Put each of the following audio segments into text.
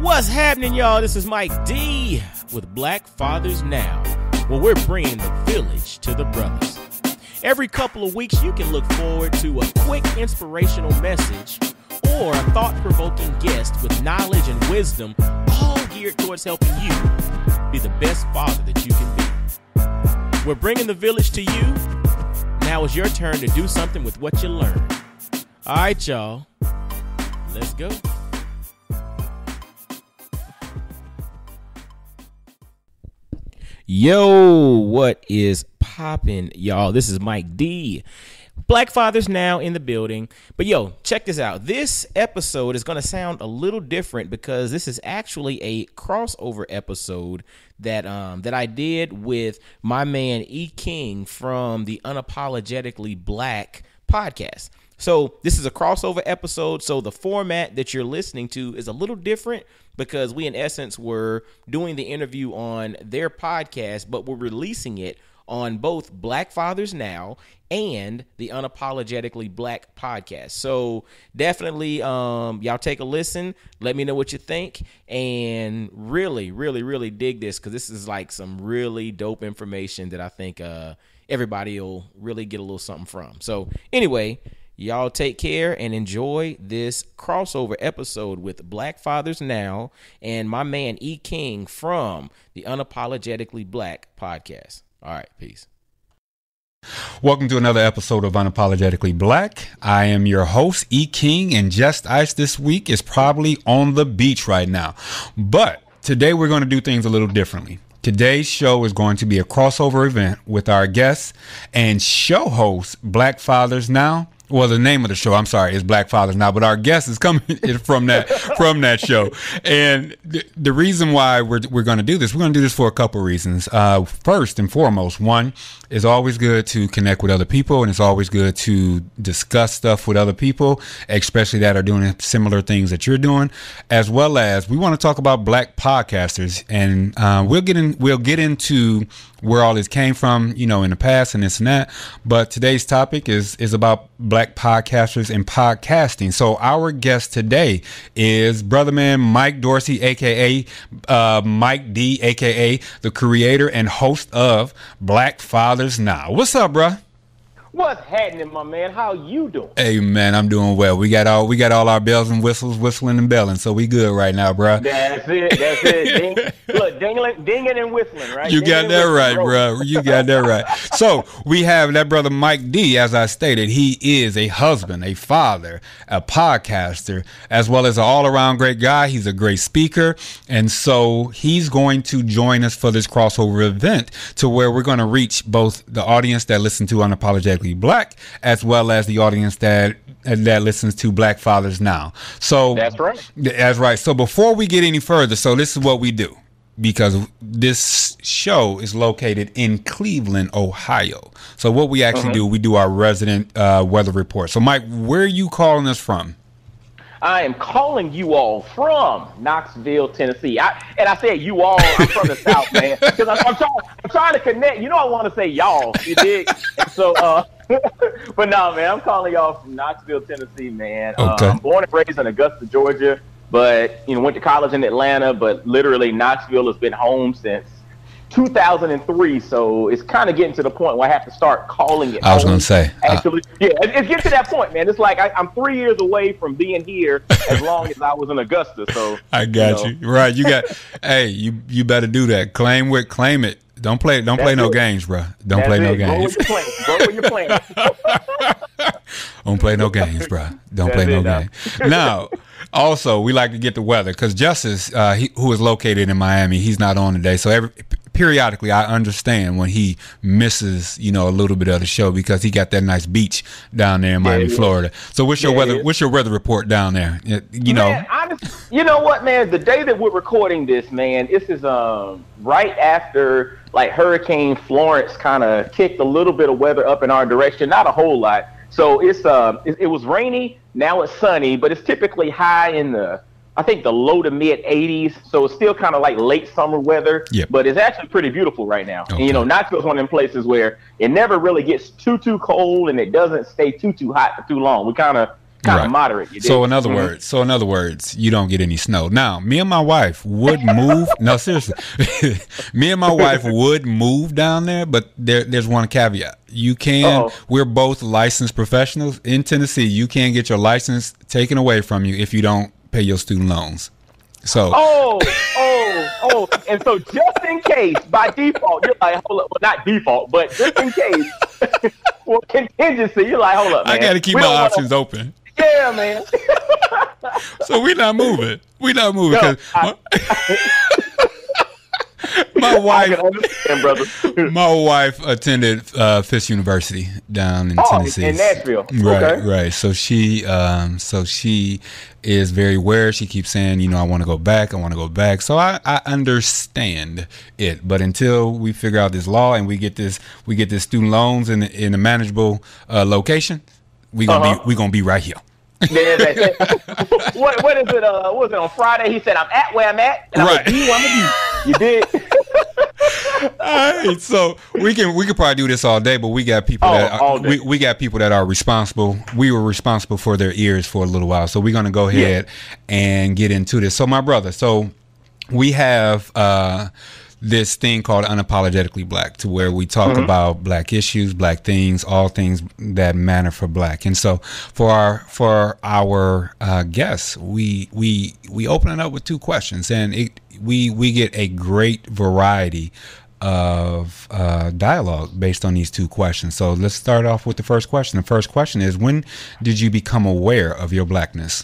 What's happening, y'all? This is Mike D with Black Fathers Now, where we're bringing the village to the brothers. Every couple of weeks, you can look forward to a quick inspirational message or a thought-provoking guest with knowledge and wisdom, all geared towards helping you be the best father that you can be. We're bringing the village to you. Now it's your turn to do something with what you learned. All right, y'all. Let's go. Yo, what is poppin', y'all? This is Mike D. Black Fathers Now in the building. But yo, check this out. This episode is going to sound a little different because this is actually a crossover episode that I did with my man E. King from the Unapologetically Black podcast. So this is a crossover episode. So the format that you're listening to is a little different because we, in essence, were doing the interview on their podcast, but we're releasing it on both Black Fathers Now and the Unapologetically Black podcast. So definitely, y'all take a listen. Let me know what you think, and really, really, really dig this because this is like some really dope information that I think everybody will really get a little something from. So anyway, y'all take care and enjoy this crossover episode with Black Fathers Now and my man E. King from the Unapologetically Black podcast. All right, peace. Welcome to another episode of Unapologetically Black. I am your host, E. King, and Just Ice this week is probably on the beach right now. But today we're going to do things a little differently. Today's show is going to be a crossover event with our guests and show host, Black Fathers Now. Well, the name of the show, I'm sorry, is Black Fathers Now, but our guest is coming from that show. And the reason why we're going to do this, we're going to do this for a couple of reasons. First and foremost, one, it's always good to connect with other people, and it's always good to discuss stuff with other people, especially that are doing similar things that you're doing, as well as we want to talk about black podcasters, and we'll get into where all this came from, you know, in the past and this and that. But today's topic is about black podcasters and podcasting. So our guest today is brother man Mike Dorsey, aka Mike D, aka the creator and host of Black Fathers Now. What's up, bruh? What's happening, my man? How you doing? Hey, man, I'm doing well. We got all our bells and whistles, whistling and belling, so we good right now, bro. That's it. Look, dinging and whistling, right? You got that right, bro. You got that right. So we have that brother Mike D. As I stated, he is a husband, a father, a podcaster, as well as an all-around great guy. He's a great speaker, and so he's going to join us for this crossover event to where we're going to reach both the audience that listen to Unapologetically Black, as well as the audience that listens to Black Fathers Now. So that's right. So before we get any further, so this is what we do, because this show is located in Cleveland, Ohio. So what we actually do, we do our resident weather report. So Mike, where are you calling us from? I am calling you all from Knoxville, Tennessee. And I said you all, I'm from the South, man, because I'm trying to connect. You know, I want to say y'all, you dig? And so, but no, man, I'm calling y'all from Knoxville, Tennessee, man. Okay. I'm born and raised in Augusta, Georgia, but, you know, went to college in Atlanta, but literally Knoxville has been home since 2003, so it's kind of getting to the point where I have to start calling it. I was going to say, actually, yeah, it's getting to that point, man. It's like I'm 3 years away from being here as long as I was in Augusta. So I got you right. You got, hey, you better do that. Claim it. Don't play no games, bro. Don't play no games. Go where you're playing. Don't play no games, bro. Don't play no games. Now, also, we like to get the weather because Justice, who is located in Miami, he's not on today. So periodically, I understand when he misses, you know, a little bit of the show because he got that nice beach down there in Miami, Florida. So what's your weather? What's your weather report down there? You know, you know what, man? The day that we're recording this, man, this is right after like Hurricane Florence kind of kicked a little bit of weather up in our direction, not a whole lot. So it was rainy. Now it's sunny, but it's typically high in the I think the low to mid 80s. So it's still kind of like late summer weather, but it's actually pretty beautiful right now. Okay. And, you know, Knoxville's one of them places where it never really gets too cold and it doesn't stay too hot for too long. We kind of kind of moderate. You so in other words, you don't get any snow. Now, me and my wife would move. No, seriously, me and my wife would move down there, but there's one caveat. You can. We're both licensed professionals in Tennessee. You can't get your license taken away from you if you don't pay your student loans. So. And so just in case, by default, you're like, hold up. Well, not default, but just in case, for contingency, you're like, hold up, man. I got to keep my options open. Yeah, man. So we're not moving. We're not moving because my wife attended Fisk University down in Tennessee. In Nashville. Right. So she is very aware. She keeps saying, I want to go back. So I understand it, but until we figure out this law and we get this student loans in a manageable location, we gonna be right here. Yeah, that's it. What is it? What was it on Friday? He said, "I'm at where I'm at, and I'm gonna be. You did." All right, so we could probably do this all day, but we got people we got people that are responsible. We were responsible for their ears for a little while, so we're gonna go ahead and get into this. So, my brother, we have this thing called Unapologetically Black, to where we talk about black issues, black things, all things that matter for black. And so for our guests, we open it up with two questions, and we get a great variety of dialogue based on these two questions. So let's start off with the first question. The first question is, when did you become aware of your blackness?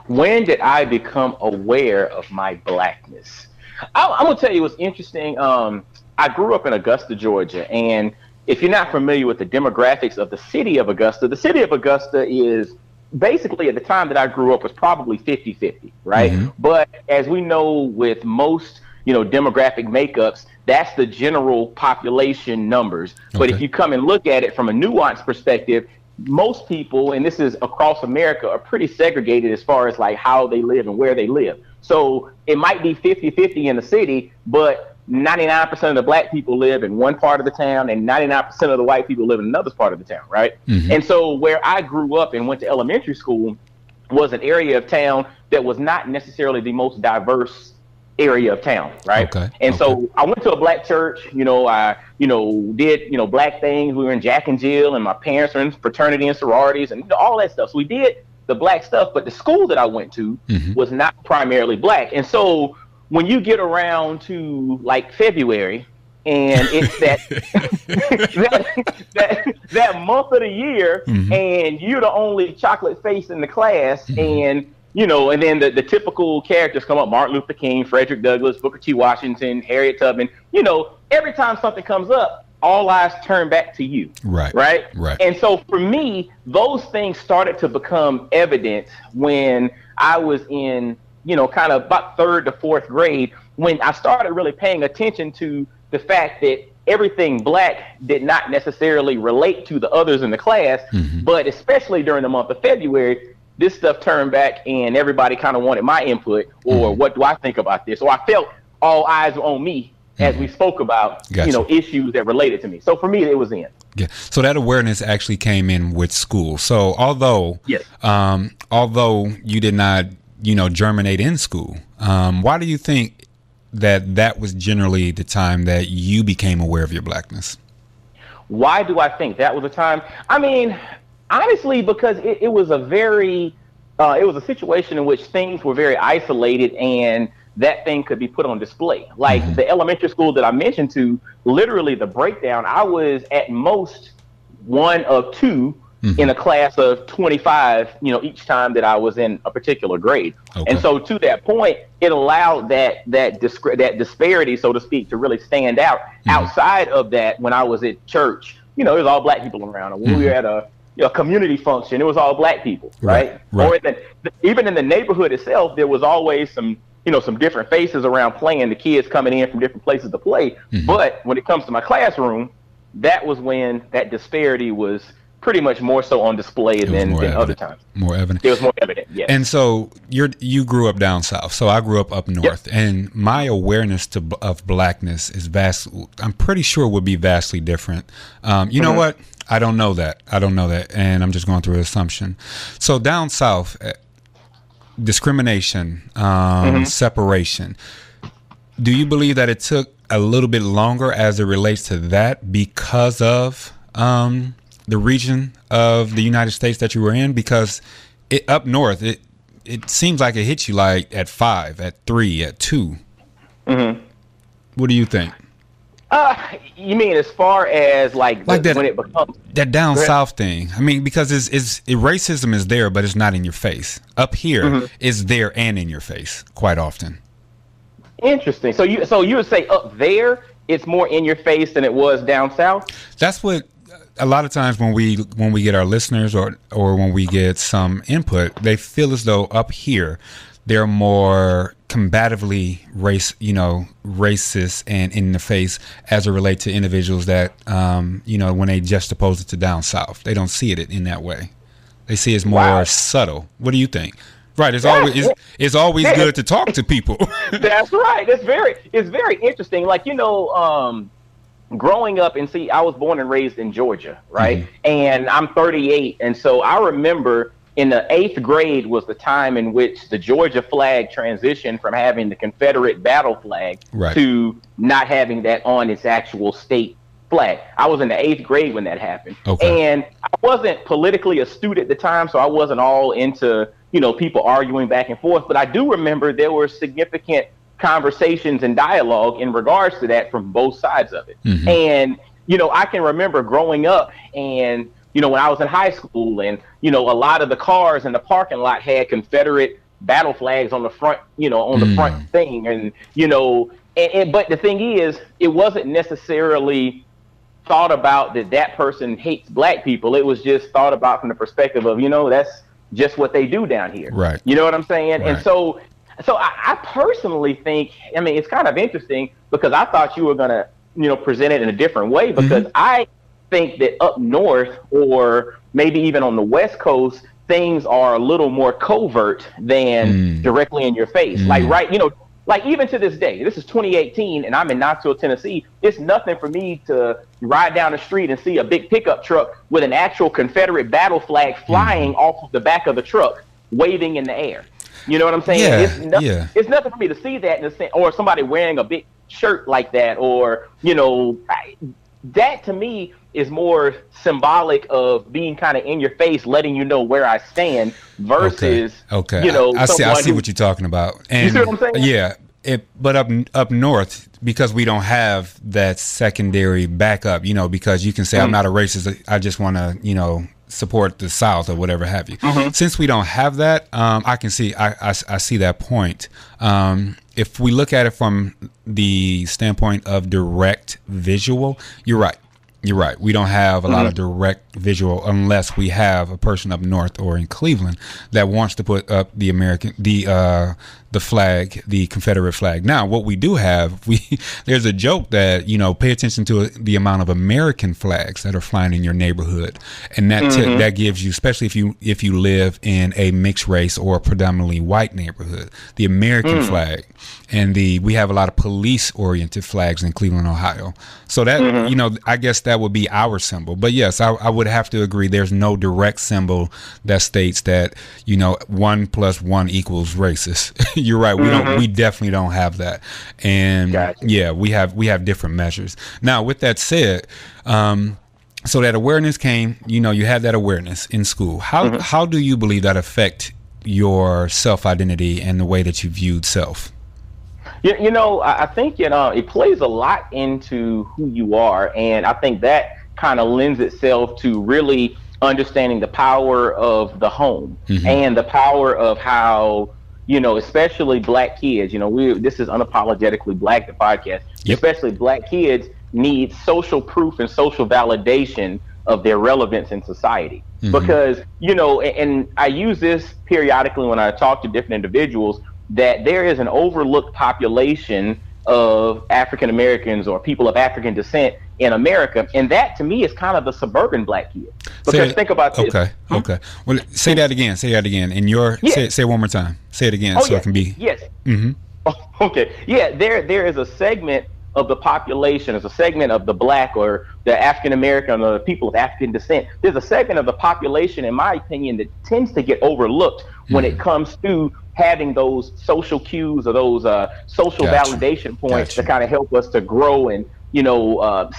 When did I become aware of my blackness? I'm going to tell you what's interesting. I grew up in Augusta, Georgia, and if you're not familiar with the demographics of the city of Augusta is basically, at the time that I grew up, was probably 50-50, right? Mm-hmm. But as we know, with most, demographic makeups, that's the general population numbers. Okay. But if you come and look at it from a nuanced perspective, most people, and this is across America, are pretty segregated as far as like how they live and where they live. So it might be 50-50 in the city, but 99% of the black people live in one part of the town and 99% of the white people live in another part of the town, right? Mm-hmm. And so where I grew up and went to elementary school was an area of town that was not necessarily the most diverse area of town, right? And so I went to a black church, I did, black things. We were in Jack and Jill, and my parents were in fraternity and sororities and all that stuff. So we did the black stuff, but the school that I went to was not primarily black. And so when you get around to like February, and it's that month of the year, and you're the only chocolate face in the class, and and then the typical characters come up: Martin Luther King, Frederick Douglass, Booker T. Washington, Harriet Tubman. Every time something comes up, all eyes turn back to you. Right. And so for me, those things started to become evident when I was in, kind of about 3rd to 4th grade, when I started really paying attention to the fact that everything black did not necessarily relate to the others in the class, but especially during the month of February, this stuff turned back and everybody kind of wanted my input, or what do I think about this? So I felt all eyes were on me as we spoke about, issues that related to me. So for me, it was in. Yeah. So that awareness actually came in with school. So although you did not, germinate in school, why do you think that was generally the time that you became aware of your blackness? Why do I think that was the time? I mean, honestly, because it was it was a situation in which things were very isolated, and that thing could be put on display. Like the elementary school that I mentioned to, literally the breakdown, I was at most one of two in a class of 25, each time that I was in a particular grade. And so to that point, it allowed that disparity, so to speak, to really stand out. Outside of that, when I was at church, it was all black people around. And when we were at a community function, it was all black people, right? Or even in the neighborhood itself, there was always some different faces around playing, the kids coming in from different places to play. But when it comes to my classroom, that was when that disparity was pretty much more so on display than other times. More evident. It was more evident, yes. And so you grew up down south. So I grew up north. Yep. And my awareness of blackness is I'm pretty sure would be vastly different. You know what? I don't know that. And I'm just going through an assumption. So down south, discrimination, separation. Do you believe that it took a little bit longer as it relates to that because of the region of the United States that you were in? Because up north, it seems like it hit you like at 5, at 3, at 2. What do you think? You mean as far as like that, when it becomes that down south thing? I mean, because racism is there, but it's not in your face. Up here, it's there and in your face quite often. Interesting. So you would say up there it's more in your face than it was down south? That's what a lot of times when we get our listeners or when we get some input, they feel as though up here they're more combatively racist and in the face as it relates to individuals that when they juxtapose it to down south. They don't see it in that way. They see it's more subtle. What do you think? Right, it's always good to talk to people. That's right. It's very interesting. Like, growing up, and I was born and raised in Georgia, right? And I'm 38, and so I remember in the 8th grade was the time in which the Georgia flag transitioned from having the Confederate battle flag to not having that on its actual state flag. I was in the 8th grade when that happened. And I wasn't politically astute at the time, so I wasn't all into people arguing back and forth, but I do remember there were significant conversations and dialogue in regards to that from both sides of it. And, I can remember growing up and, when I was in high school and, a lot of the cars in the parking lot had Confederate battle flags on the front, on the front thing. And, but the thing is, it wasn't necessarily thought about that person hates black people. It was just thought about from the perspective of, that's just what they do down here. Right. You know what I'm saying? Right. And so I personally think, it's kind of interesting because I thought you were going to, present it in a different way, because I think that up north or maybe even on the West Coast, things are a little more covert than directly in your face. Like, like even to this day, this is 2018 and I'm in Knoxville, Tennessee. It's nothing for me to ride down the street and see a big pickup truck with an actual Confederate battle flag flying off of the back of the truck, waving in the air. You know what I'm saying? It's nothing for me to see that or somebody wearing a big shirt like that, or, that to me is more symbolic of being kind of in your face, letting you know where I stand versus, I see what you're talking about. And you see what I'm saying? Yeah. But up north, because we don't have that secondary backup, because you can say, I'm not a racist, I just want to, support the South or whatever have you. Since we don't have that, I can see, I see that point. If we look at it from the standpoint of direct visual, you're right. We don't have a lot of direct visual unless we have a person up north or in Cleveland that wants to put up the flag, the Confederate flag. Now, what we do have, there's a joke that, pay attention to the amount of American flags that are flying in your neighborhood. And that gives you, especially if you live in a mixed race or a predominantly white neighborhood, the American flag. And we have a lot of police oriented flags in Cleveland, Ohio. So that, I guess that would be our symbol. But yes, I would have to agree. There's no direct symbol that states that, 1 + 1 = racist. You're right. We definitely don't have that. And gotcha. we have different measures. Now, with that said, so that awareness came, you had that awareness in school. How do you believe that affect your self-identity and the way that you viewed self? I think, it plays a lot into who you are. And I think that kind of lends itself to really understanding the power of the home and the power of how, especially black kids, this is Unapologetically Black, the podcast, especially black kids need social proof and social validation of their relevance in society. Because, and I use this periodically when I talk to different individuals, that there is an overlooked population of African Americans or people of African descent in America. And that to me is kind of the suburban black kid. Because think about this. Okay. Well, say that again. Say it one more time. Say it again so it can be. Yes. Mm-hmm. Okay. Yeah, there is a segment of the population, as a segment of the black or the African American or the people of African descent. There's a segment of the population, in my opinion, that tends to get overlooked when it comes to having those social cues or those social validation points to kind of help us to grow and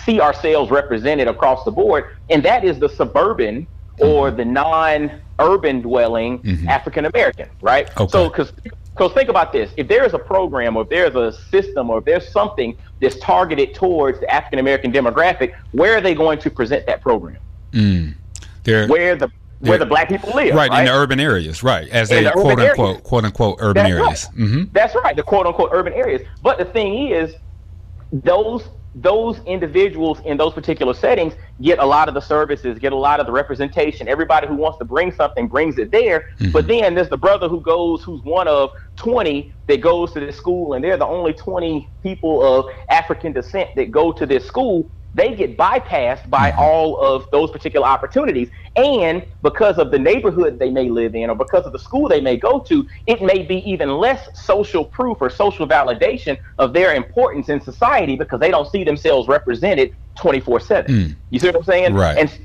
see ourselves represented across the board. And that is the suburban or the non-urban dwelling African American, right? Okay. So because think about this, if there is a program or if there's a system or if there's something that's targeted towards the African American demographic, where are they going to present that program? Where the black people live, right? In the urban areas, right? As they quote unquote urban areas. Right. Mm-hmm. That's right, the quote unquote urban areas. But the thing is, those individuals in those particular settings get a lot of the services, get a lot of the representation. Everybody who wants to bring something brings it there. But then there's the brother who's one of 20 that goes to this school, and they're the only 20 people of African descent that go to this school. They get bypassed by all of those particular opportunities. And because of the neighborhood they may live in or because of the school they may go to, it may be even less social proof or social validation of their importance in society because they don't see themselves represented 24/7. You see what I'm saying? Right.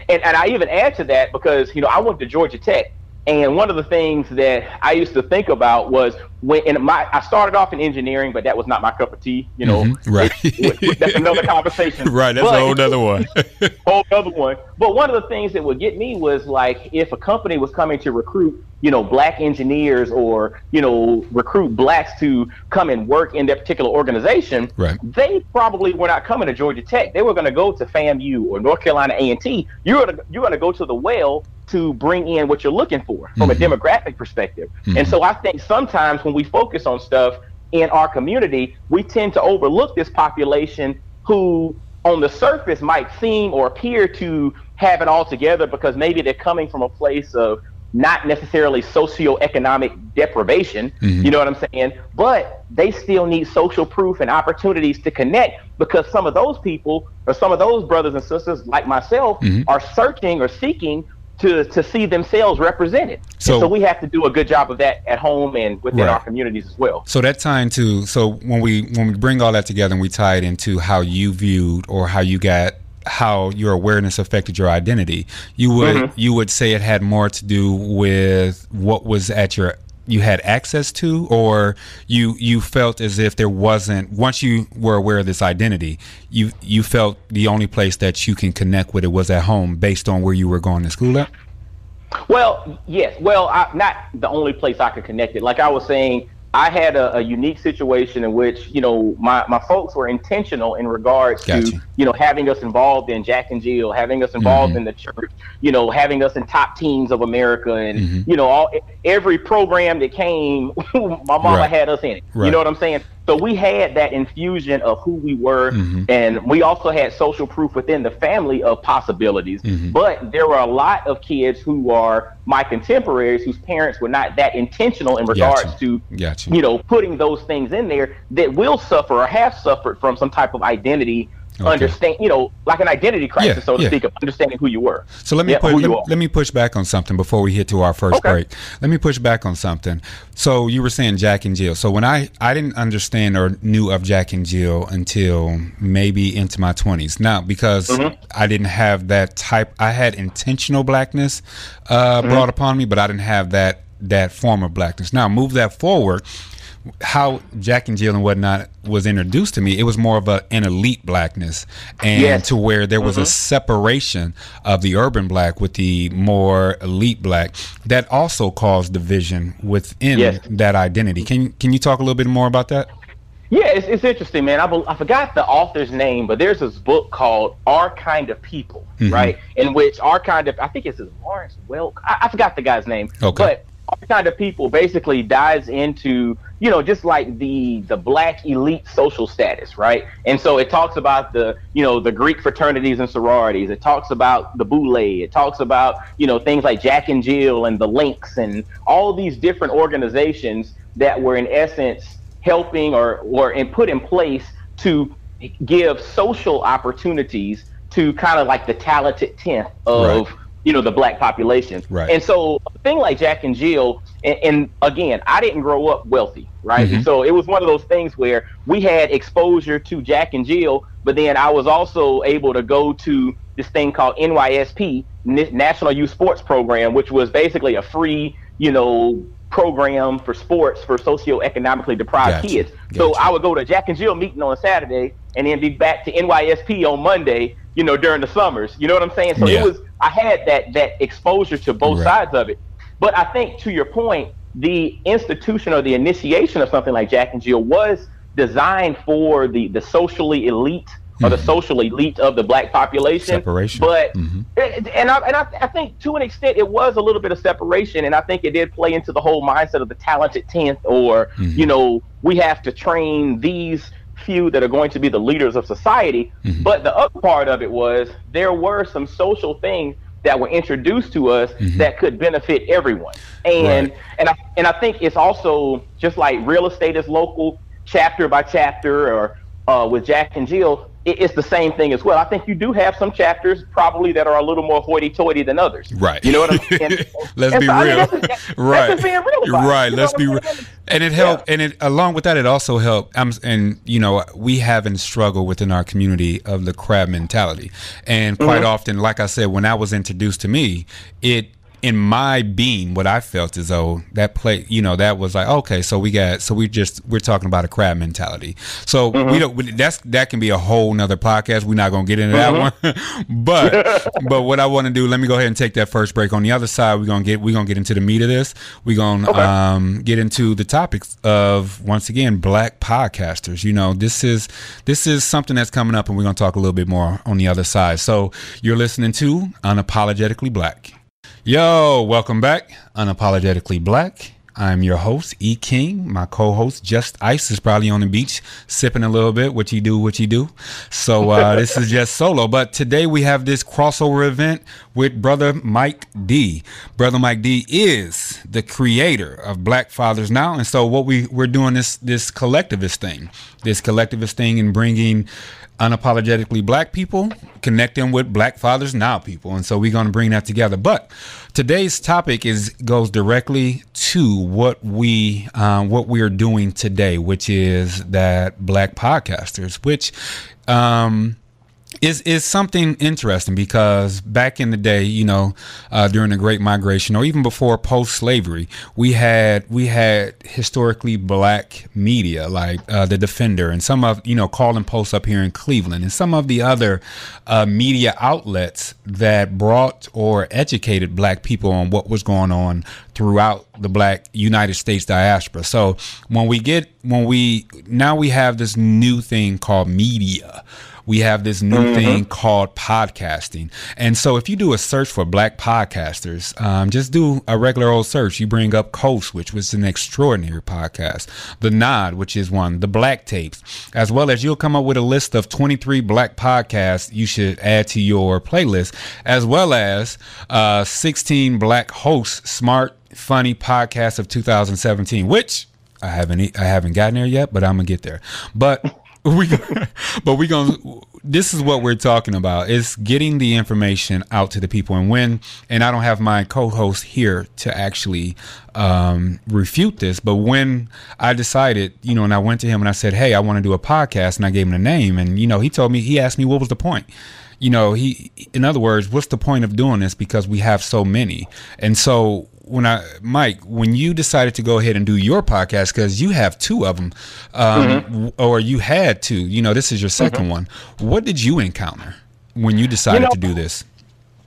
And I even add to that because, I went to Georgia Tech. And one of the things that I used to think about was I started off in engineering, but that was not my cup of tea. Right. That's another conversation. Right. That's a whole other one. But one of the things that would get me was like if a company was coming to recruit, black engineers or, recruit blacks to come and work in their particular organization, right. They probably were not coming to Georgia Tech. They were going to go to FAMU or North Carolina A&T. You're going to go to the well to bring in what you're looking for from a demographic perspective. And so I think sometimes when we focus on stuff in our community, we tend to overlook this population who on the surface might seem or appear to have it all together because maybe they're coming from a place of not necessarily socioeconomic deprivation, you know what I'm saying? But they still need social proof and opportunities to connect because some of those people or some of those brothers and sisters like myself are searching or seeking to see themselves represented. So we have to do a good job of that at home and within our communities as well. So that tie into when we bring all that together and we tie it into how you viewed or how your awareness affected your identity, you would say it had more to do with what was you had access to, or you felt as if there wasn't, once you were aware of this identity, you felt the only place that you can connect with it was at home based on where you were going to school at? Well, yes. Well, not the only place I could connect it. Like I was saying, I had a unique situation in which, my folks were intentional in regards to, having us involved in Jack and Jill, having us involved in the church, having us in top teams of America and, every program that came, my mama had us in it. You know what I'm saying? So we had that infusion of who we were, and we also had social proof within the family of possibilities. But there were a lot of kids who are my contemporaries whose parents were not that intentional in regards to, putting those things in there that will suffer or have suffered from some type of identity. Understand, like an identity crisis, so to speak, of understanding who you were. So let me push back on something before we hit to our first break. Let me push back on something. So you were saying Jack and Jill. So when I didn't understand or knew of Jack and Jill until maybe into my 20s. Now, because I didn't have that type, I had intentional blackness brought upon me, but I didn't have that form of blackness. Now, move that forward. How Jack and Jill and whatnot was introduced to me, it was more of an elite blackness, and to where there was a separation of the urban black with the more elite black that also caused division within that identity. Can you talk a little bit more about that? Yeah, it's interesting, man. I forgot the author's name, but there's this book called Our Kind of People, right? In which I think it's Lawrence Welk. I forgot the guy's name, but Our Kind of People basically dives into, just like the black elite social status, right? And so it talks about the Greek fraternities and sororities. It talks about the Boule. It talks about, things like Jack and Jill and the Lynx and all of these different organizations that were in essence helping or and put in place to give social opportunities to kind of like the talented tenth of the black population. Right. And so a thing like Jack and Jill, and again, I didn't grow up wealthy, right? Mm-hmm. So it was one of those things where we had exposure to Jack and Jill, but then I was also able to go to this thing called NYSP, National Youth Sports Program, which was basically a free, program for sports for socioeconomically deprived kids. So I would go to Jack and Jill meeting on a Saturday and then be back to NYSP on Monday, during the summers. You know what I'm saying? So I had that exposure to both sides of it. But I think, to your point, the institution or the initiation of something like Jack and Jill was designed for the socially elite or the social elite of the black population. Separation. But and I think to an extent it was a little bit of separation, and I think it did play into the whole mindset of the talented tenth, or we have to train these few that are going to be the leaders of society. But the other part of it was there were some social things that were introduced to us that could benefit everyone. And I think it's also just like real estate is local, chapter by chapter, or with Jack and Jill, it's the same thing as well. I think you do have some chapters probably that are a little more hoity-toity than others. Right. You know what I'm saying? Let's be real. That's just being real about right. it. Let's be real. And it helped. And along with that, it also helped. We haven't struggled within our community of the crab mentality. And quite often, like I said, when that was introduced to me, in my being, what I felt as though that that was like, okay, so we're talking about a crab mentality. So that can be a whole nother podcast. We're not going to get into that one. but what I want to do, let me go ahead and take that first break. On the other side, we're going to get into the meat of this. We're going to get into the topics of, once again, black podcasters. This is something that's coming up, and we're going to talk a little bit more on the other side. So you're listening to Unapologetically Black. Yo, welcome back. Unapologetically Black. I'm your host, E. King. My co-host, Just Ice, is probably on the beach sipping a little bit. What you do. So this is just solo. But today we have this crossover event with Brother Mike D. Brother Mike D is the creator of Black Fathers Now. And so what we're doing this collectivist thing and bringing unapologetically black people, connect them with Black Fathers Now people. And so we're going to bring that together. But today's topic goes directly to what we are doing today, which is that black podcasters, which is something interesting, because back in the day, during the Great Migration, or even before post-slavery, we had historically black media like the Defender and some of Call and Post up here in Cleveland, and some of the other media outlets that brought or educated black people on what was going on throughout the black United States diaspora. So now we have this new thing called media. We have this new thing called podcasting. And so if you do a search for black podcasters, just do a regular old search. You bring up Coast, which was an extraordinary podcast, The Nod, which is one, The Black Tapes, as well as you'll come up with a list of 23 black podcasts you should add to your playlist, as well as 16 black hosts, smart, funny podcasts of 2017, which I haven't gotten there yet, but I'm gonna get there. This is what we're talking about, is getting the information out to the people. And I don't have my co-host here to actually refute this, but when I decided, and I went to him and I said, hey, I want to do a podcast, and I gave him a name, and he asked me what was the point. In other words, what's the point of doing this? Because we have so many. And so Mike, when you decided to go ahead and do your podcast, because you have two of them, or you had two, this is your second one. What did you encounter when you decided to do this?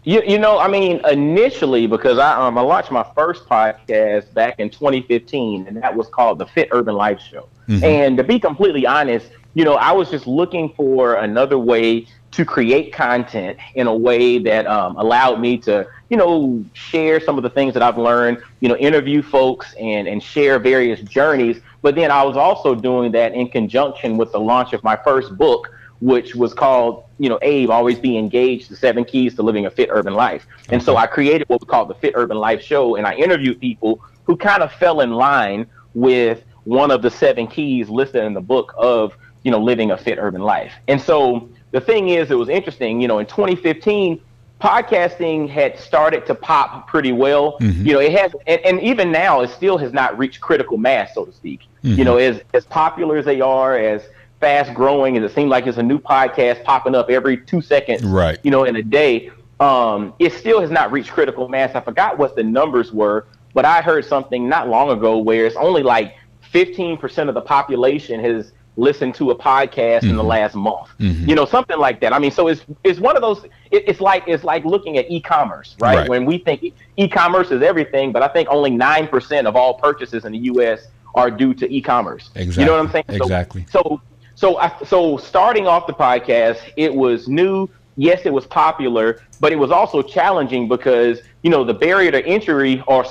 Initially, because I launched my first podcast back in 2015, and that was called the Fit Urban Life Show. And to be completely honest, I was just looking for another way to create content in a way that allowed me to, share some of the things that I've learned, interview folks and share various journeys. But then I was also doing that in conjunction with the launch of my first book, which was called, Abe, Always Be Engaged, The 7 Keys to Living a Fit Urban Life. And so I created what we call the Fit Urban Life Show, and I interviewed people who kind of fell in line with one of the 7 keys listed in the book of, living a fit urban life. And so the thing is, it was interesting, in 2015, podcasting had started to pop pretty well. It has, and even now, it still has not reached critical mass, so to speak. As popular as they are, as fast growing, and it seems like there's a new podcast popping up every 2 seconds, right, in a day. It still has not reached critical mass. I forgot what the numbers were, but I heard something not long ago where it's only like 15% of the population has listened to a podcast in the last month. Something like that. I mean, so it's one of those. It's like looking at e-commerce, right? When we think e-commerce is everything, but I think only 9% of all purchases in the U.S. are due to e-commerce. Exactly. You know what I'm saying? Exactly. So starting off the podcast, it was new. Yes, it was popular, but it was also challenging because, the barrier to entry, or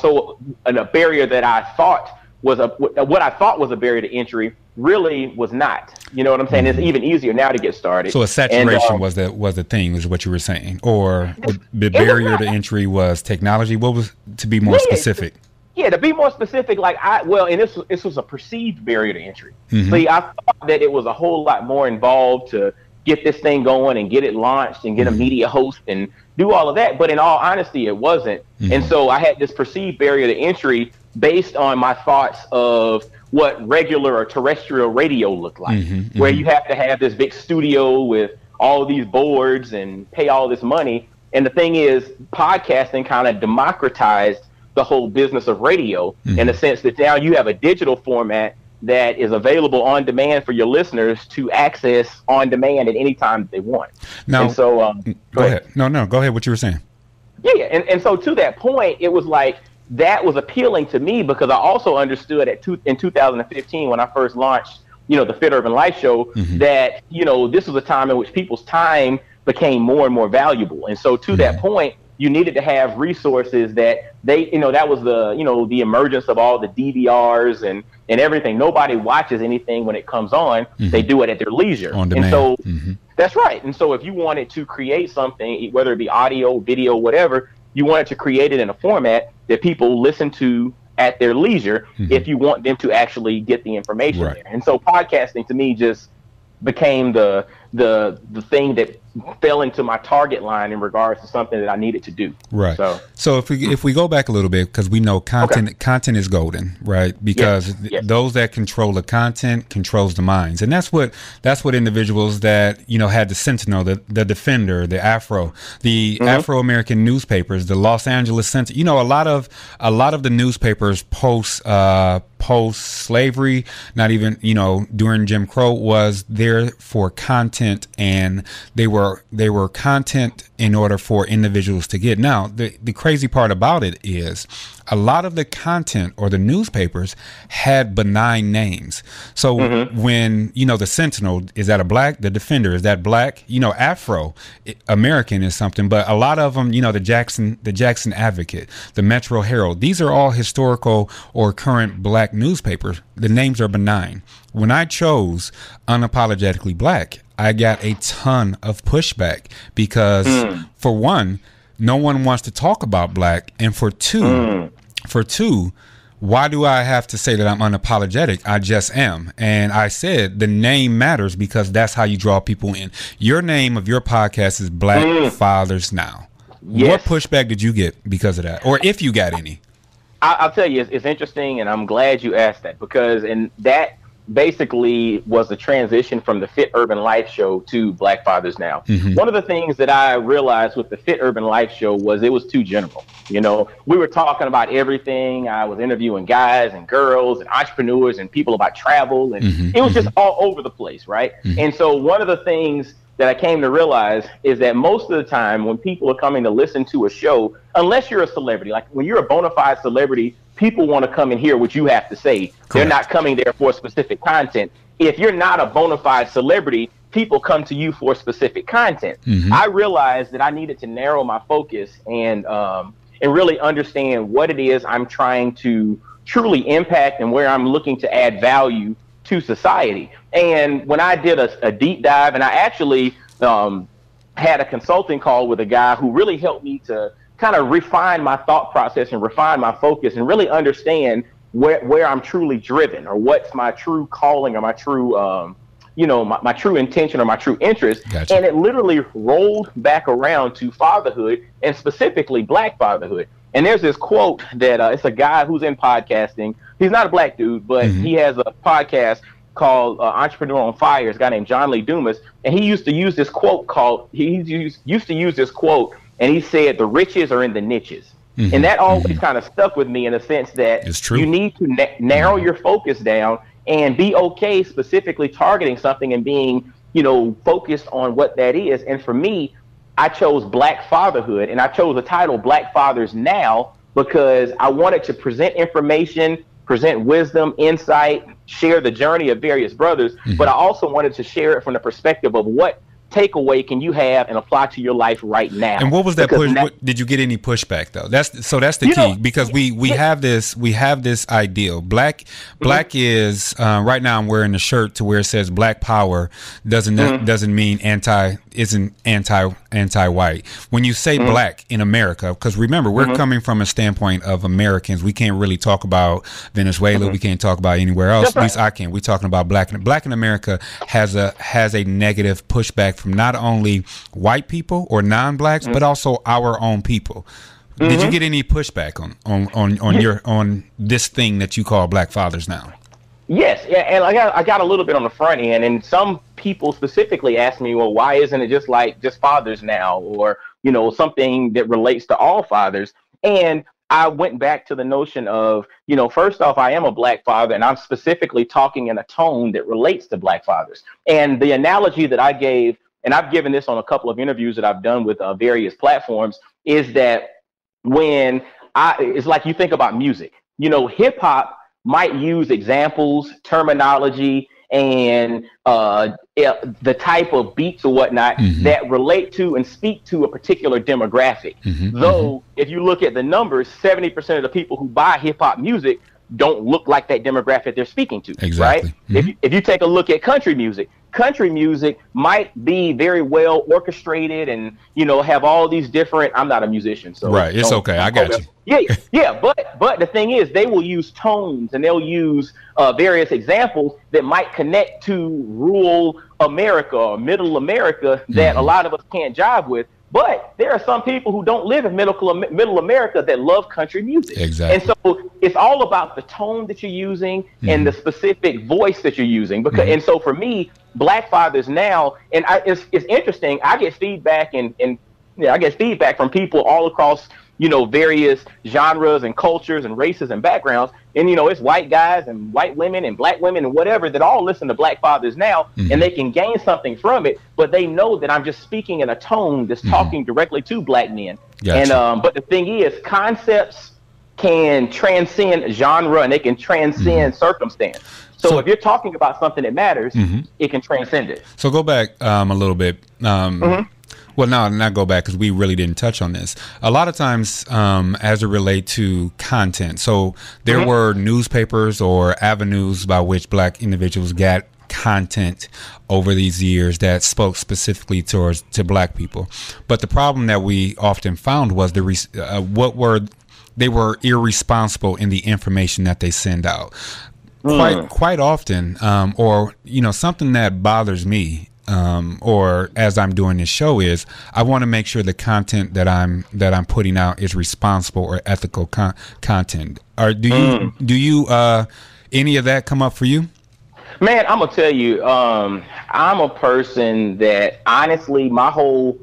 a barrier that I thought was what I thought was a barrier to entry really was not. You know what I'm saying? It's even easier now to get started. So a saturation was the thing, is what you were saying, or the barrier to entry was technology. What was, to be more specific? Yeah, to be more specific, and this was a perceived barrier to entry. See, I thought that it was a whole lot more involved to get this thing going and get it launched and get a media host and do all of that. But in all honesty, it wasn't. And so I had this perceived barrier to entry based on my thoughts of what regular or terrestrial radio looked like, where you have to have this big studio with all of these boards and pay all this money. And the thing is, podcasting kind of democratized the whole business of radio in the sense that now you have a digital format that is available on demand for your listeners to access on demand at any time they want. Now, and so, go ahead. No, go ahead. What you were saying? Yeah. And so to that point, it was like, that was appealing to me because I also understood in 2015 when I first launched, the Fit Urban Life Show, that, this was a time in which people's time became more and more valuable. And so to that point, you needed to have resources that that was the emergence of all the DVRs and everything. Nobody watches anything when it comes on. They do it at their leisure. On demand. And so that's right. And so if you wanted to create something, whether it be audio, video, whatever, you wanted to create it in a format that people listen to at their leisure if you want them to actually get the information there. And so podcasting to me just became the thing that fell into my target line in regards to something that I needed to do. Right. So if we go back a little bit, because we know content is golden, right? Because those that control the content controls the minds, and that's what individuals that had the Sentinel, the Defender, the Afro-American newspapers, the Los Angeles Sentinel. A lot of the newspapers post slavery, not even during Jim Crow, was there for content, and they were content in order for individuals to get. Now, the crazy part about it is a lot of the content or the newspapers had benign names. So when, the Sentinel, is that a black? The Defender, is that black? Afro American is something, but a lot of them, the Jackson Advocate, the Metro Herald, these are all historical or current black newspapers. The names are benign. When I chose Unapologetically Black, I got a ton of pushback because for one, no one wants to talk about black, and for two, why do I have to say that I'm unapologetic? I just am. And I said the name matters because that's how you draw people in. Your name of your podcast is Black Fathers Now. Yes. What pushback did you get because of that? Or if you got any? I'll tell you, it's interesting, and I'm glad you asked that because that basically was the transition from the Fit Urban Life Show to Black Fathers Now. One of the things that I realized with the Fit Urban Life Show was it was too general. We were talking about everything. I was interviewing guys and girls and entrepreneurs and people about travel, and it was just all over the place, right? And so one of the things that I came to realize is that most of the time when people are coming to listen to a show, unless you're a celebrity, like when you're a bona fide celebrity, people want to come and hear what you have to say. Correct. They're not coming there for specific content. If you're not a bona fide celebrity, people come to you for specific content. I realized that I needed to narrow my focus and really understand what it is I'm trying to truly impact and where I'm looking to add value to society. And when I did a deep dive, and I actually had a consulting call with a guy who really helped me to kind of refine my thought process and refine my focus and really understand where I'm truly driven, or what's my true calling, or my true my true intention or my true interest. Gotcha. And it literally rolled back around to fatherhood, and specifically Black fatherhood. And there's this quote that it's a guy who's in podcasting. He's not a Black dude, but he has a podcast called Entrepreneur on Fire. It's a guy named John Lee Dumas. And he used to use this quote and he said, the riches are in the niches. And that always kind of stuck with me, in the sense that you need to narrow your focus down and be okay specifically targeting something and being, focused on what that is. And for me, I chose Black fatherhood, and I chose the title Black Fathers Now because I wanted to present information, present wisdom, insight, share the journey of various brothers, but I also wanted to share it from the perspective of what takeaway can you have and apply to your life right now. And what was that push? Did you get any pushback though? That's the key, because we have this ideal. Black is right now. I'm wearing a shirt to where it says Black Power. Doesn't mean anti-white. When you say Black in America, because remember, we're coming from a standpoint of Americans. We can't really talk about Venezuela. We can't talk about anywhere else. At least I can. We're talking about Black in America has a negative pushback from not only white people or non-blacks, but also our own people. Did you get any pushback on this thing that you call Black Fathers Now? Yes, yeah, and I got a little bit on the front end, and some people specifically asked me, well, why isn't it just Fathers Now, or something that relates to all fathers? And I went back to the notion of, first off, I am a Black father, and I'm specifically talking in a tone that relates to Black fathers. And the analogy that I gave, and I've given this on a couple of interviews that I've done with various platforms, is that it's like you think about music. Hip hop might use examples, terminology, and the type of beats or whatnot that relate to and speak to a particular demographic. Though, if you look at the numbers, 70% of the people who buy hip hop music don't look like that demographic they're speaking to. Exactly. Right? If you take a look at country music might be very well orchestrated and, have all these different, I'm not a musician, so. Right. It's okay. I got you. Yeah. But the thing is, they will use tones and they'll use various examples that might connect to rural America or middle America that a lot of us can't jive with. But there are some people who don't live in middle America that love country music. Exactly. And so it's all about the tone that you're using and the specific voice that you're using. And so for me, Black Fathers Now, and it's interesting. I get feedback from people all across, various genres and cultures and races and backgrounds. And, it's white guys and white women and Black women and whatever that all listen to Black Fathers Now, and they can gain something from it. But they know that I'm just speaking in a tone that's talking directly to Black men. Gotcha. And but the thing is, concepts can transcend genre and they can transcend circumstance. So if you're talking about something that matters, it can transcend it. So go back a little bit. Well, no, not go back, because we really didn't touch on this. A lot of times, as it relates to content, so there were newspapers or avenues by which Black individuals got content over these years that spoke specifically to Black people. But the problem that we often found was they were irresponsible in the information that they send out. Quite often, or something that bothers me, or as I'm doing this show, is I want to make sure the content that I'm putting out is responsible or ethical content. Or do you any of that come up for you? Man, I'm gonna tell you, I'm a person that honestly, my whole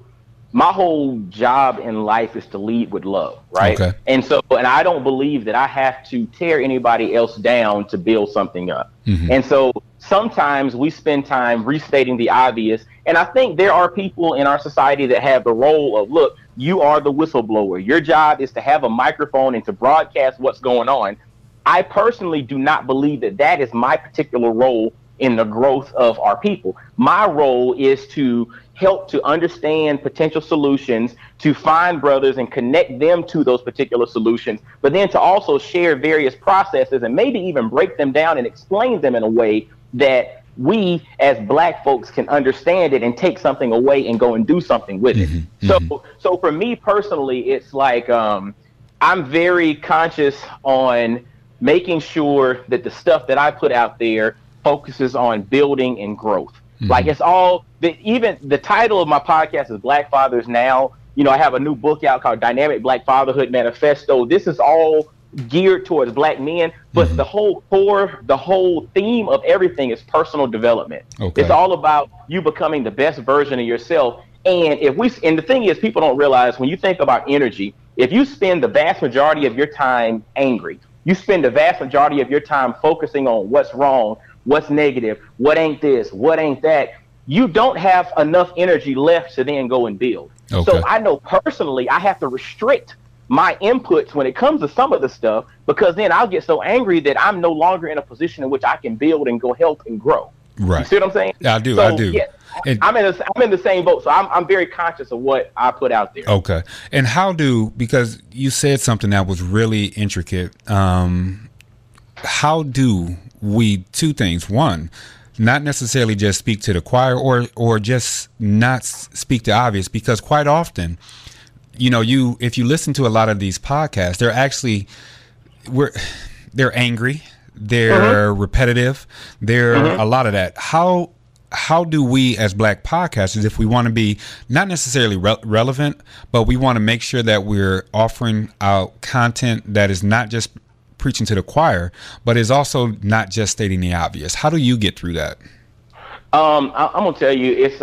job in life is to lead with love, right? Okay. And I don't believe that I have to tear anybody else down to build something up. And so sometimes we spend time restating the obvious. And I think there are people in our society that have the role of, look, you are the whistleblower. Your job is to have a microphone and to broadcast what's going on. I personally do not believe that is my particular role in the growth of our people. My role is to help to understand potential solutions, to find brothers and connect them to those particular solutions, but then to also share various processes and maybe even break them down and explain them in a way that we as Black folks can understand it and take something away and go and do something with it. So for me personally, it's like I'm very conscious on making sure that the stuff that I put out there focuses on building and growth. Like it's all even the title of my podcast is Black Fathers Now. You know, I have a new book out called Dynamic Black Fatherhood Manifesto. This is all geared towards Black men, but the whole core, the whole theme of everything is personal development. Okay. It's all about you becoming the best version of yourself. And and the thing is, people don't realize when you think about energy, if you spend the vast majority of your time angry, you spend the vast majority of your time focusing on what's wrong, what's negative, what ain't this, what ain't that, you don't have enough energy left to then go and build. Okay. So I know personally I have to restrict my inputs when it comes to some of the stuff, because then I'll get so angry that I'm no longer in a position in which I can build and go help and grow. Right. You see what I'm saying? Yeah, I do. Yeah, I'm in the same boat. So I'm very conscious of what I put out there. Okay. And because you said something that was really intricate. How do we, two things. One, not necessarily just speak to the choir or just not speak the obvious, because quite often, you know, if you listen to a lot of these podcasts, they're angry, they're repetitive, they're a lot of that. How do we as Black podcasters, if we want to be not necessarily relevant, but we want to make sure that we're offering out content that is not just preaching to the choir, but is also not just stating the obvious? How do you get through that? I'm gonna tell you, it's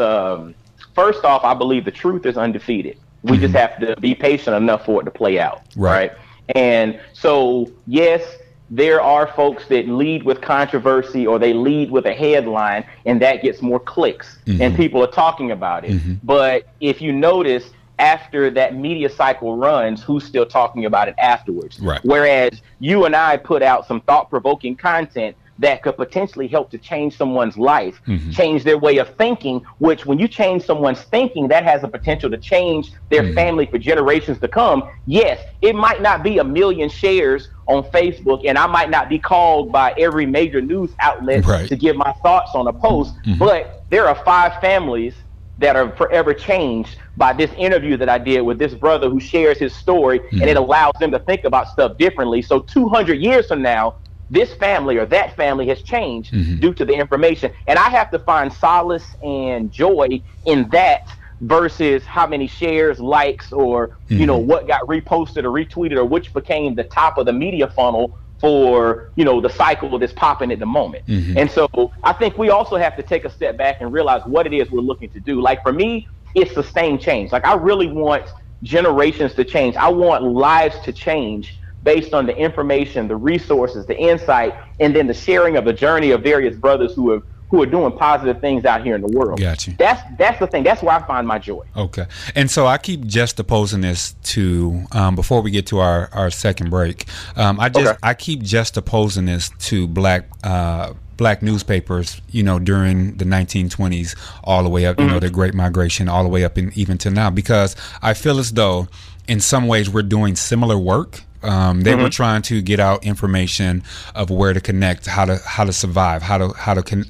first off, I believe the truth is undefeated. We just have to be patient enough for it to play out. Right. And so, yes, there are folks that lead with controversy, or they lead with a headline, and that gets more clicks and people are talking about it. But if you notice, after that media cycle runs, who's still talking about it afterwards? Right. Whereas you and I put out some thought-provoking content that could potentially help to change someone's life, change their way of thinking, which when you change someone's thinking, that has the potential to change their family for generations to come. Yes, it might not be 1 million shares on Facebook, and I might not be called by every major news outlet to give my thoughts on a post, but there are 5 families that are forever changed by this interview that I did with this brother who shares his story, and it allows them to think about stuff differently. So 200 years from now, this family or that family has changed due to the information. And I have to find solace and joy in that versus how many shares, likes, or, you know, what got reposted or retweeted, or which became the top of the media funnel for, you know, the cycle that's popping at the moment. And so I think we also have to take a step back and realize what it is we're looking to do. Like for me, it's sustained change. Like I really want generations to change. I want lives to change based on the information, the resources, the insight, and then the sharing of the journey of various brothers who are doing positive things out here in the world. Gotcha. That's the thing. That's where I find my joy. Okay. And so I keep juxtaposing this to, before we get to our second break, I keep juxtaposing this to black newspapers, you know, during the 1920s all the way up, you know, the Great Migration all the way up even to now, because I feel as though in some ways we're doing similar work. They were trying to get out information of where to connect, how to survive, how to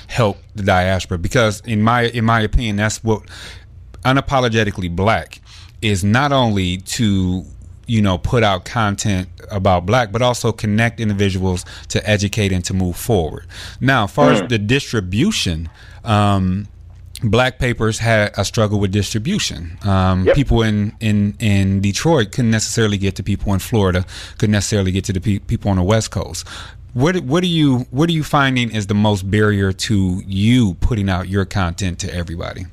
help the diaspora. Because in my opinion, that's what Unapologetically Black is, not only to, you know, put out content about Black, but also connect individuals to educate and to move forward. Now, as far as the distribution, Black papers had a struggle with distribution. People in Detroit couldn't necessarily get to people in Florida, couldn't necessarily get to the people on the West Coast. What are you finding is the most barrier to you putting out your content to everybody?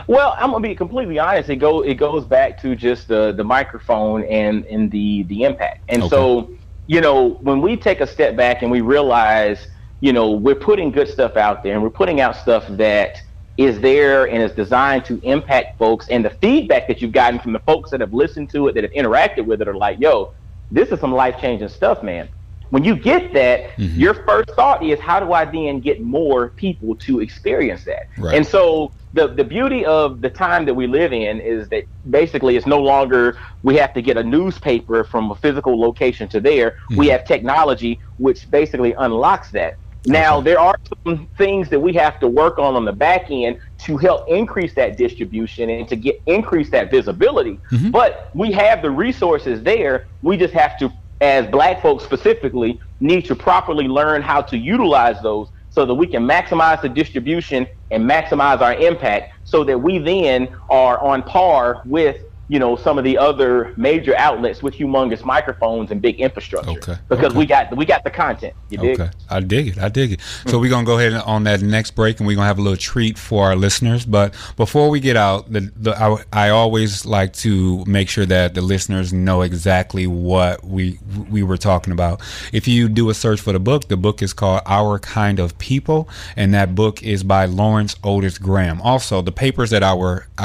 Well, I'm gonna be completely honest. It goes back to just the microphone and the impact. And so, you know, when we take a step back and we realize, you know, we're putting good stuff out there, and we're putting out stuff that is there and is designed to impact folks, and the feedback that you've gotten from the folks that have listened to it, that have interacted with it, are like, yo, this is some life-changing stuff, man. When you get that, your first thought is, how do I then get more people to experience that? Right. And so the beauty of the time that we live in is that basically it's no longer we have to get a newspaper from a physical location to there. We have technology which basically unlocks that. Now, there are some things that we have to work on the back end to help increase that distribution and to increase that visibility. But we have the resources there. We just have to as black folks specifically, need to properly learn how to utilize those so that we can maximize the distribution and maximize our impact so that we then are on par with, you know, some of the other major outlets with humongous microphones and big infrastructure. Okay. Because we got the content. You dig? Okay. I dig it. So we're going to go ahead on that next break, and we're going to have a little treat for our listeners. But before we get out, I always like to make sure that the listeners know exactly what we were talking about. If you do a search for the book is called Our Kind of People, and that book is by Lawrence Otis Graham. Also, the papers that I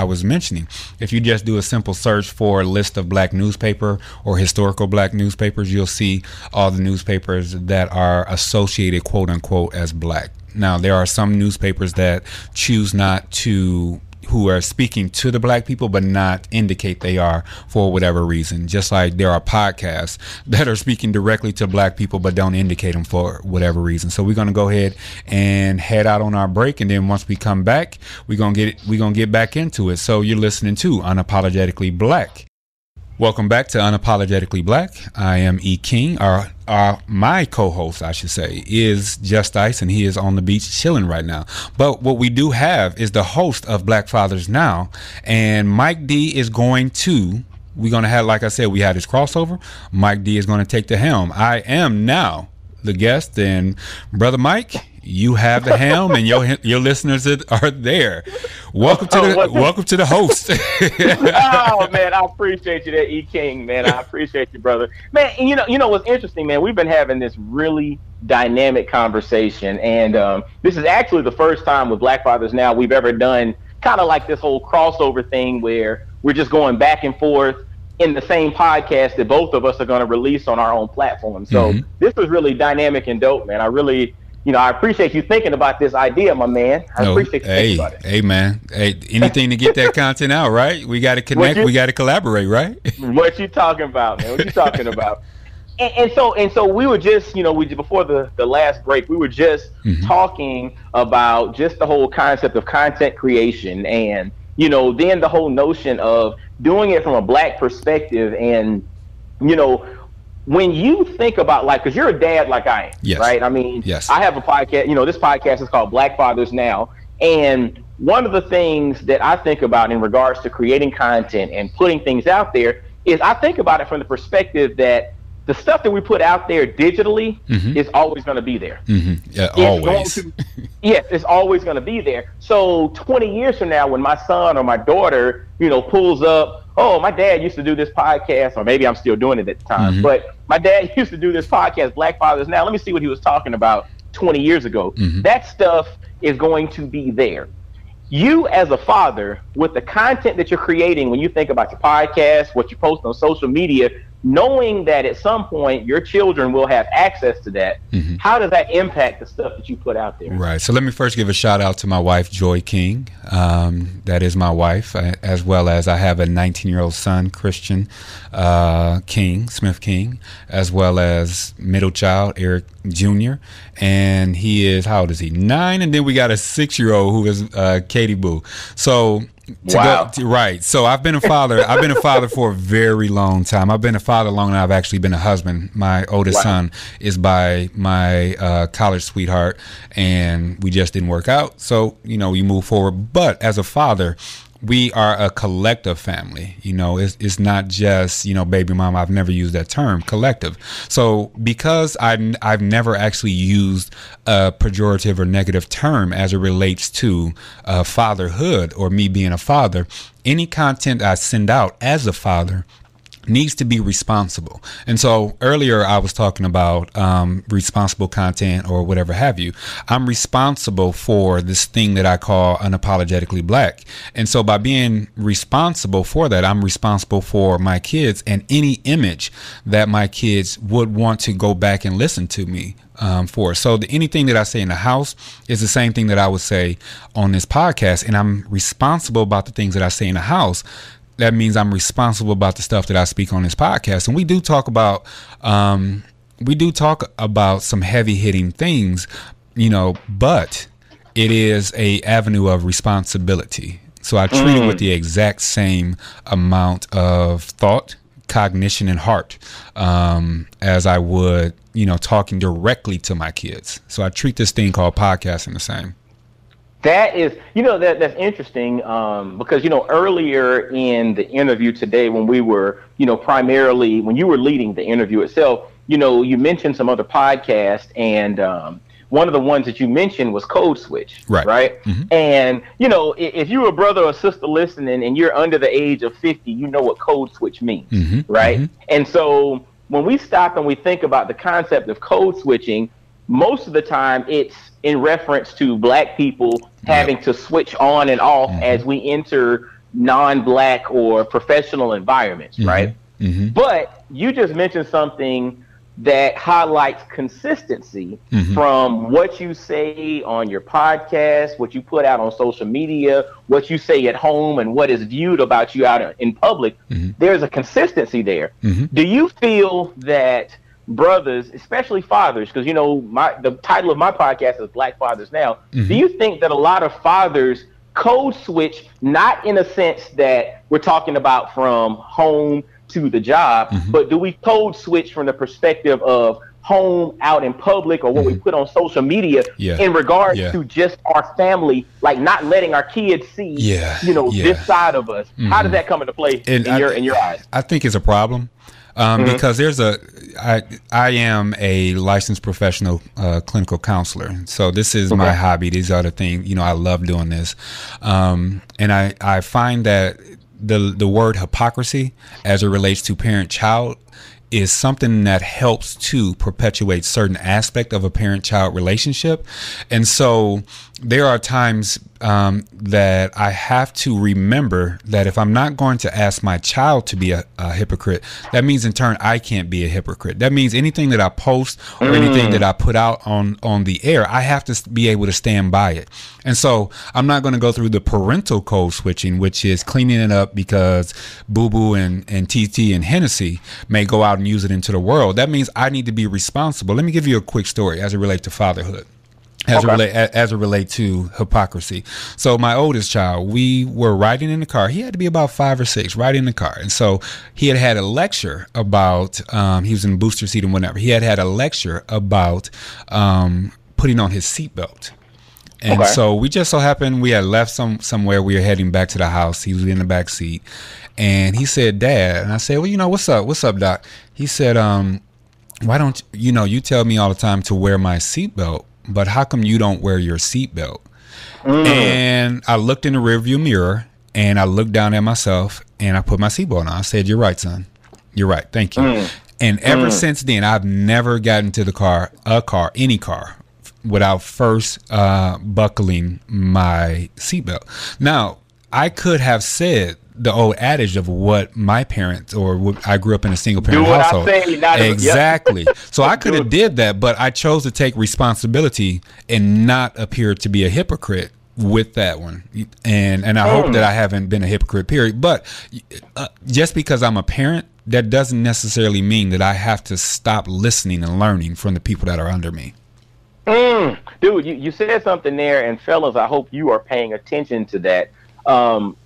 was mentioning, if you just do a simple search for a list of black newspaper or historical black newspapers, you'll see all the newspapers that are associated, quote unquote, as black. Now, there are some newspapers that choose not to, who are speaking to the black people, but not indicate they are for whatever reason. Just like there are podcasts that are speaking directly to black people, but don't indicate them for whatever reason. So we're going to go ahead and head out on our break. And then once we come back, we're going to get back into it. So you're listening to Unapologetically Black. Welcome back to Unapologetically Black. I am E. King. My co-host, I should say, is Just Ice, and he is on the beach chilling right now. But what we do have is the host of Black Fathers Now, and Mike D is going to, we're going to have, like I said, we had this crossover. Mike D is going to take the helm. I am now the guest, and Brother Mike, you have the helm, and your listeners are there. Welcome to the host. Oh man, I appreciate you, there, E King. Man, I appreciate you, brother. Man, and you know what's interesting, man? We've been having this really dynamic conversation, and this is actually the first time with Black Fathers Now we've ever done kind of like this whole crossover thing where we're just going back and forth in the same podcast that both of us are going to release on our own platform. So this was really dynamic and dope, man. I really. I appreciate you thinking about this idea, my man. I appreciate you thinking about it. Hey, man. Hey, anything to get that content out, right? We got to connect. We got to collaborate, right? What you talking about, man? What you talking about? And so we were just, before the last break, we were just talking about just the whole concept of content creation and, then the whole notion of doing it from a black perspective and, when you think about because you're a dad like I am, yes. Right? I mean, yes. I have a podcast, this podcast is called Black Fathers Now. And one of the things that I think about in regards to creating content and putting things out there is I think about it from the perspective that the stuff that we put out there digitally is always going to be there. Yeah, always. Yes, it's always going to be there. So 20 years from now, when my son or my daughter, pulls up, oh, my dad used to do this podcast, or maybe I'm still doing it at the time, but my dad used to do this podcast, Black Fathers Now. Let me see what he was talking about 20 years ago. That stuff is going to be there. You as a father, with the content that you're creating, when you think about your podcast, what you post on social media, knowing that at some point your children will have access to that, how does that impact the stuff that you put out there? Right. So let me first give a shout out to my wife, Joy King. That is my wife, as well as I have a 19-year-old son, Christian Smith King, as well as middle child, Eric Jr. And he is, how old is he? 9. And then we got a 6-year-old who is Katie Boo. So right. So I've been a father. I've been a father for a very long time. I've been a father longer than I've actually been a husband. My oldest son is by my college sweetheart, and we just didn't work out. So, you move forward. But as a father, we are a collective family. It's not just, baby mama. I've never used that term, collective. So because I've never actually used a pejorative or negative term as it relates to fatherhood or me being a father, any content I send out as a father needs to be responsible. And so earlier I was talking about responsible content or whatever have you. I'm responsible for this thing that I call Unapologetically Black. And so by being responsible for that, I'm responsible for my kids and any image that my kids would want to go back and listen to me for. So anything that I say in the house is the same thing that I would say on this podcast. And I'm responsible about the things that I say in the house. That means I'm responsible about the stuff that I speak on this podcast. And we do talk about some heavy hitting things, but it is a avenue of responsibility. So I treat it with the exact same amount of thought, cognition and heart as I would, talking directly to my kids. So I treat this thing called podcasting the same. That is, that's interesting because, earlier in the interview today when we were, primarily when you were leading the interview itself, you mentioned some other podcasts, and one of the ones that you mentioned was Code Switch, right? Mm-hmm. And, if you're a brother or sister listening and you're under the age of 50, you know what Code Switch means, right? Mm-hmm. And so when we stop and we think about the concept of code switching, most of the time it's in reference to Black people having to switch on and off as we enter non-Black or professional environments, right? Mm-hmm. But you just mentioned something that highlights consistency from what you say on your podcast, what you put out on social media, what you say at home, and what is viewed about you out in public. There's a consistency there. Do you feel that brothers, especially fathers, because the title of my podcast is Black Fathers Now. Do you think that a lot of fathers code switch, not in a sense that we're talking about from home to the job, but do we code switch from the perspective of home out in public, or what we put on social media in regards to just our family, like not letting our kids see this side of us? How does that come into play in your eyes? I think it's a problem. Because I am a licensed professional clinical counselor. So this is my hobby. These are the things, I love doing this. And I find that the word hypocrisy as it relates to parent-child is something that helps to perpetuate certain aspect of a parent-child relationship. And so there are times that I have to remember that if I'm not going to ask my child to be a hypocrite, that means in turn I can't be a hypocrite. That means anything that I post or anything that I put out on the air, I have to be able to stand by it. And so I'm not going to go through the parental code switching, which is cleaning it up because Boo Boo and TT and Hennessy may go out and use it into the world. That means I need to be responsible. Let me give you a quick story as it relates to fatherhood. As it relates to hypocrisy. So my oldest child, we were riding in the car. He had to be about 5 or 6, riding in the car. And so he had a lecture about, he was in the booster seat and whatever. He had a lecture about putting on his seatbelt. And so we just so happened, we had left somewhere. We were heading back to the house. He was in the back seat. And he said, Dad. And I said, well, what's up? What's up, Doc? He said, why don't, you tell me all the time to wear my seatbelt, but how come you don't wear your seatbelt? And I looked in the rearview mirror and I looked down at myself and I put my seatbelt on. I said, you're right, son. You're right. Thank you. And ever since then, I've never gotten to any car, without first buckling my seatbelt. Now, I could have said the old adage of what my parents, or I grew up in a single parent household. Exactly. So I could have did that, but I chose to take responsibility and not appear to be a hypocrite with that one. And I hope that I haven't been a hypocrite, period. But just because I'm a parent, that doesn't necessarily mean that I have to stop listening and learning from the people that are under me. Dude, you said something there, and fellas, I hope you are paying attention to that.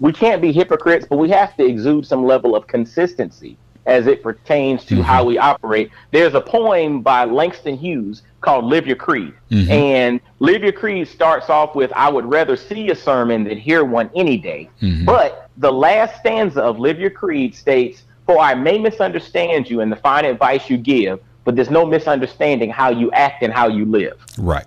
We can't be hypocrites, but we have to exude some level of consistency as it pertains to how we operate. There's a poem by Langston Hughes called Live Your Creed. And Live Your Creed starts off with, I would rather see a sermon than hear one any day. But the last stanza of Live Your Creed states, for I may misunderstand you and the fine advice you give, but there's no misunderstanding how you act and how you live. Right.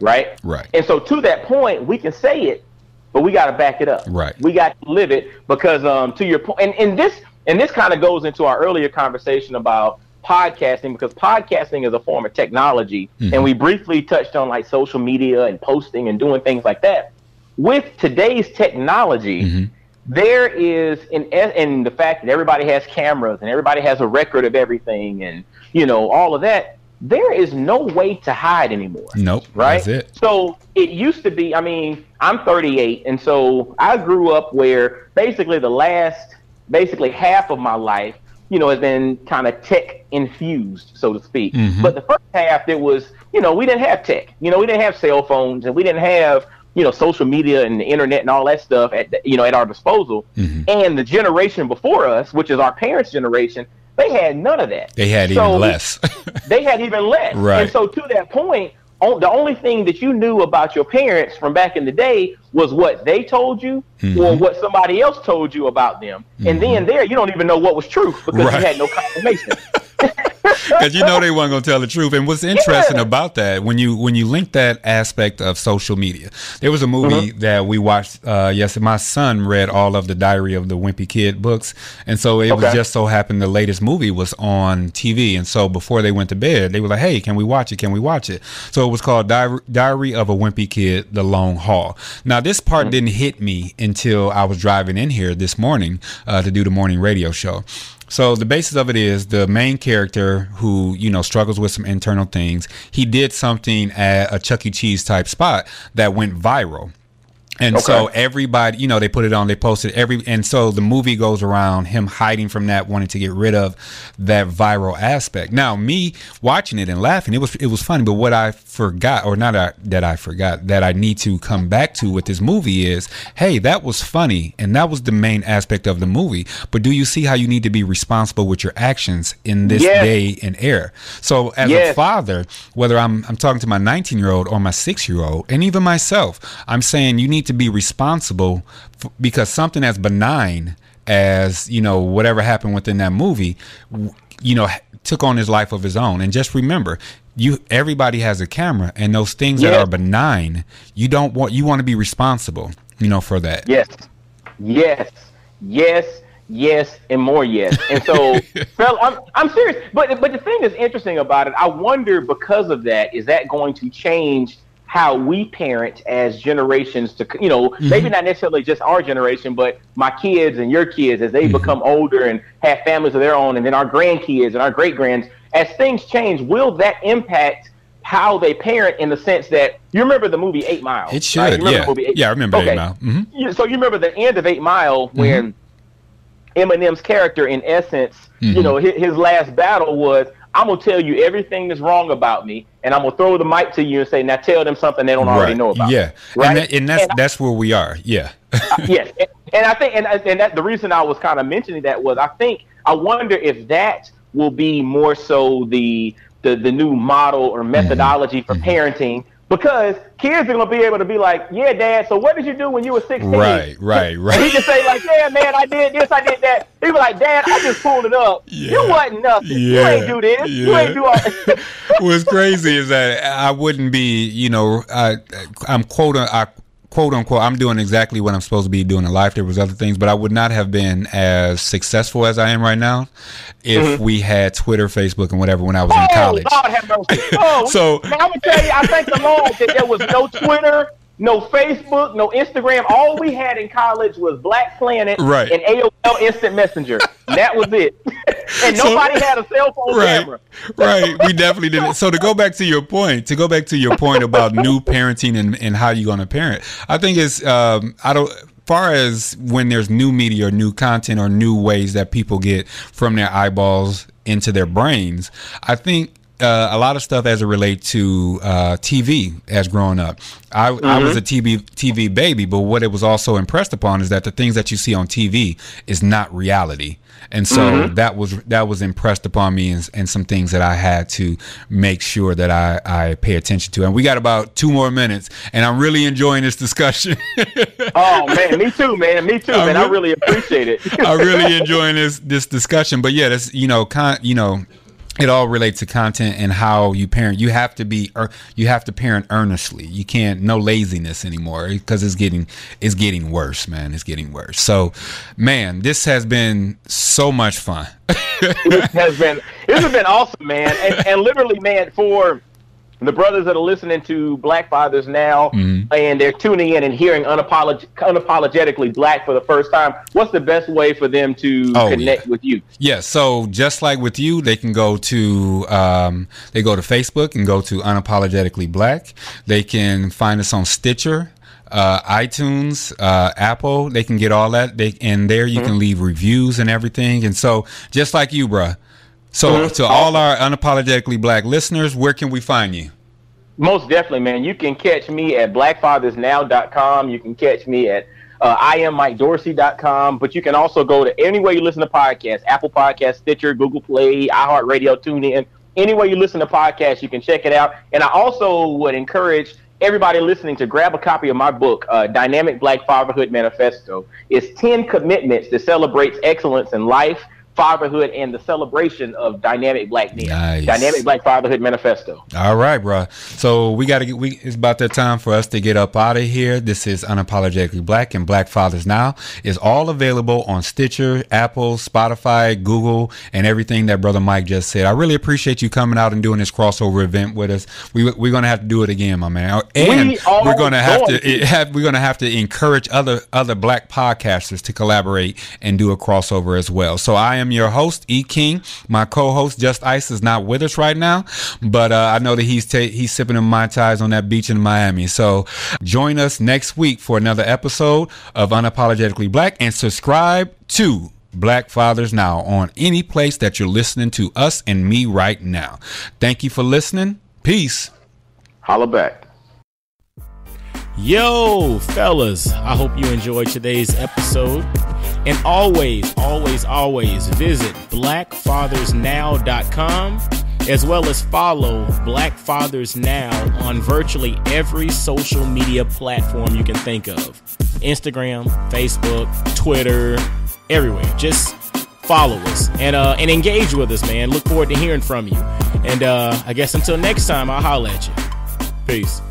And so to that point, we can say it, but we got to back it up. We got to live it, because to your point, and this kind of goes into our earlier conversation about podcasting, because podcasting is a form of technology, and we briefly touched on like social media and posting and doing things like that. With today's technology, there is, in the fact that everybody has cameras and everybody has a record of everything, and all of that, there is no way to hide anymore. Right? That's it. So it used to be, I'm 38, and so I grew up where basically the last half of my life, has been kind of tech infused, so to speak. But the first half, it was, we didn't have tech. We didn't have cell phones, and we didn't have, social media and the internet and all that stuff at our disposal. And the generation before us, which is our parents' generation, They had none of that. They had even less. They had even less. Right. And so to that point, the only thing that you knew about your parents from back in the day was what they told you or what somebody else told you about them. And then there, you don't even know what was truth because you had no confirmation. Because you know they weren't going to tell the truth. And what's interesting about that, when you link that aspect of social media, there was a movie that we watched. Yes, my son read all of the Diary of the Wimpy Kid books, and so it was just so happened the latest movie was on TV. And so before they went to bed, they were like, "Hey, can we watch it? Can we watch it?" So it was called Diary of a Wimpy Kid: The Long Haul. Now this part didn't hit me until I was driving in here this morning to do the morning radio show. So the basis of it is the main character who, you know, struggles with some internal things. He did something at a Chuck E. Cheese type spot that went viral. And so everybody, you know, they put it on, they posted and so the movie goes around him hiding from that, wanting to get rid of that viral aspect. Now, me watching it and laughing, it was funny, but what I forgot, or not that I forgot, that I need to come back to with this movie is, hey, that was funny, and that was the main aspect of the movie, but do you see how you need to be responsible with your actions in this day and era? So as a father, whether I'm talking to my 19-year-old or my 6-year-old, and even myself, I'm saying you need to be responsible because something as benign as, you know, whatever happened within that movie, you know, took on his life of his own. And just remember, everybody has a camera, and those things that are benign, you want to be responsible, you know, for that. Yes, and more yes. And so, fella, I'm serious. But the thing that's interesting about it, I wonder, because of that, is that going to change how we parent as generations to, you know, maybe not necessarily just our generation, but my kids and your kids as they become older and have families of their own, and then our grandkids and our great-grands. As things change, will that impact how they parent, in the sense that, you remember the movie 8 Mile? It should, right? I remember 8 Mile. So you remember the end of 8 Mile when Eminem's character, in essence, you know, his last battle was, I'm going to tell you everything that's wrong about me, and I'm going to throw the mic to you and say, now tell them something they don't already know about. Yeah. Right? And that's where we are. Yeah. Yes. And I think, and that the reason I was kind of mentioning that was, I wonder if that will be more so the new model or methodology for parenting, because kids are going to be able to be like, yeah, Dad, so what did you do when you were 16? Right. And he can say, like, yeah, man, I did this, I did that. He was like, Dad, I just pulled it up. You wasn't nothing. You ain't do this. You ain't do all this. What's crazy is that I wouldn't be, you know, I'm quote unquote, I'm doing exactly what I'm supposed to be doing in life. There was other things, but I would not have been as successful as I am right now if we had Twitter, Facebook, and whatever when I was in college. Lord have mercy. So man, I'm gonna tell you, I thank the Lord that there was no Twitter, no Facebook, no Instagram. All we had in college was Black Planet and AOL Instant Messenger. That was it. And nobody had a cell phone camera. Right. We definitely didn't. So to go back to your point about new parenting and how you're going to parent, I think it's, far as when there's new media or new content or new ways that people get from their eyeballs into their brains, I think a lot of stuff as it relates to TV as growing up. I was a TV baby, but what it was also impressed upon is that the things that you see on TV is not reality. And so that was impressed upon me, and some things that I had to make sure that I pay attention to. And we got about 2 more minutes, and I'm really enjoying this discussion. Oh man, me too, man. I really appreciate it. I'm really enjoying this discussion. But yeah, that's it all relates to content and how you parent. You have to parent earnestly. You can't, no laziness anymore, because it's getting worse, man. It's getting worse. So, man, this has been so much fun. This has been awesome, man. And literally, man, for the brothers that are listening to Black Fathers Now, and they're tuning in and hearing Unapologetically Black for the first time, what's the best way for them to connect with you? Yeah, so just like with you, they can go to Facebook and go to Unapologetically Black. They can find us on Stitcher, iTunes, Apple. They can get all that. And there you can leave reviews and everything. And so just like you, bruh. So to all our Unapologetically Black listeners, where can we find you? Most definitely, man. You can catch me at blackfathersnow.com. You can catch me at IamMikeDorsey.com. But you can also go to anywhere you listen to podcasts, Apple Podcasts, Stitcher, Google Play, iHeartRadio, TuneIn. Anywhere you listen to podcasts, you can check it out. And I also would encourage everybody listening to grab a copy of my book, Dynamic Black Fatherhood Manifesto. It's 10 commitments that celebrates excellence in life, fatherhood, and the celebration of dynamic black men. Nice. Dynamic Black Fatherhood Manifesto. All right, bro. So it's about that time for us to get up out of here. This is Unapologetically Black and Black Fathers Now. Is all available on Stitcher, Apple, Spotify, Google, and everything that Brother Mike just said. I really appreciate you coming out and doing this crossover event with us. We're going to have to do it again, my man. And we're going to have to encourage other black podcasters to collaborate and do a crossover as well. So I am your host, E. King. My co-host, Just Ice, is not with us right now, but I know that he's sipping in Mai Tais on that beach in Miami. So join us next week for another episode of Unapologetically Black, and subscribe to Black Fathers Now on any place that you're listening to us and me right now. Thank you for listening. Peace. Holla back. Yo, fellas, I hope you enjoyed today's episode. And always visit blackfathersnow.com, as well as follow Black Fathers Now on virtually every social media platform you can think of. Instagram, Facebook, Twitter, everywhere. Just follow us and engage with us, man. Look forward to hearing from you. And I guess until next time, I'll holler at you. Peace.